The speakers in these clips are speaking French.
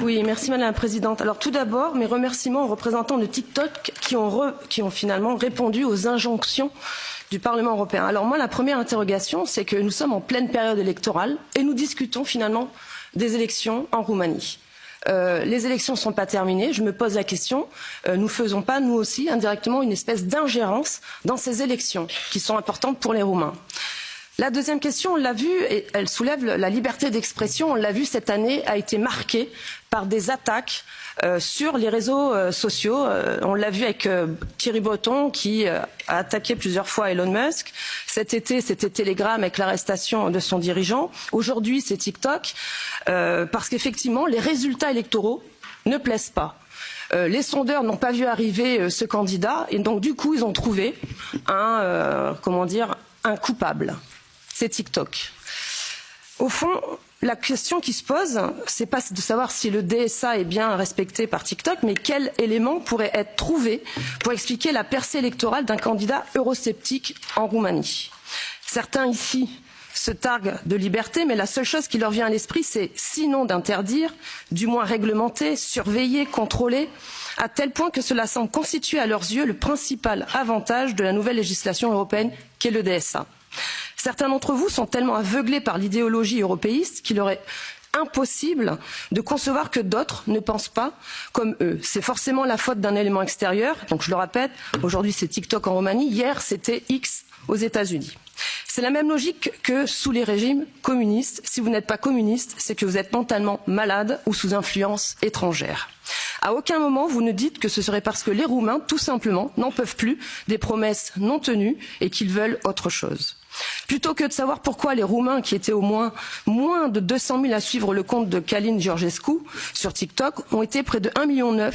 Oui, merci Madame la Présidente. Alors tout d'abord, mes remerciements aux représentants de TikTok qui ont finalement répondu aux injonctions du Parlement européen. Alors moi, la première interrogation, c'est que nous sommes en pleine période électorale et nous discutons finalement des élections en Roumanie. Les élections ne sont pas terminées. Je me pose la question, nous faisons pas, nous aussi, indirectement, une espèce d'ingérence dans ces élections qui sont importantes pour les Roumains. La deuxième question, on l'a vu, et elle soulève la liberté d'expression, on l'a vu cette année, a été marquée par des attaques sur les réseaux sociaux. On l'a vu avec Thierry Breton qui a attaqué plusieurs fois Elon Musk. Cet été, c'était Telegram avec l'arrestation de son dirigeant. Aujourd'hui, c'est TikTok, parce qu'effectivement, les résultats électoraux ne plaisent pas. Les sondeurs n'ont pas vu arriver ce candidat et donc du coup, ils ont trouvé un coupable. C'est TikTok. Au fond, la question qui se pose, c'est pas de savoir si le DSA est bien respecté par TikTok, mais quel élément pourrait être trouvé pour expliquer la percée électorale d'un candidat eurosceptique en Roumanie. Certains ici se targuent de liberté, mais la seule chose qui leur vient à l'esprit, c'est sinon d'interdire, du moins réglementer, surveiller, contrôler, à tel point que cela semble constituer à leurs yeux le principal avantage de la nouvelle législation européenne qu'est le DSA. Certains d'entre vous sont tellement aveuglés par l'idéologie européiste qu'il leur est impossible de concevoir que d'autres ne pensent pas comme eux. C'est forcément la faute d'un élément extérieur. Donc je le répète, aujourd'hui c'est TikTok en Roumanie, hier c'était X aux États-Unis. C'est la même logique que sous les régimes communistes. Si vous n'êtes pas communiste, c'est que vous êtes mentalement malade ou sous influence étrangère. À aucun moment vous ne dites que ce serait parce que les Roumains, tout simplement, n'en peuvent plus des promesses non tenues et qu'ils veulent autre chose. Plutôt que de savoir pourquoi les Roumains, qui étaient au moins de 200 000 à suivre le compte de Călin Georgescu sur TikTok, ont été près de 1,9 million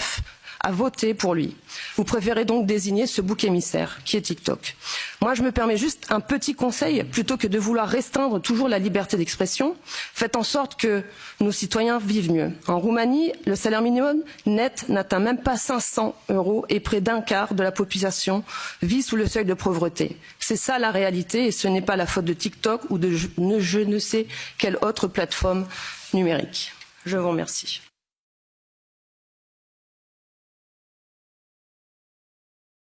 à voter pour lui. Vous préférez donc désigner ce bouc émissaire qui est TikTok. Moi, je me permets juste un petit conseil, plutôt que de vouloir restreindre toujours la liberté d'expression, faites en sorte que nos citoyens vivent mieux. En Roumanie, le salaire minimum net n'atteint même pas 500 € et près d'un quart de la population vit sous le seuil de pauvreté. C'est ça la réalité et ce n'est pas la faute de TikTok ou de je ne sais quelle autre plateforme numérique. Je vous remercie.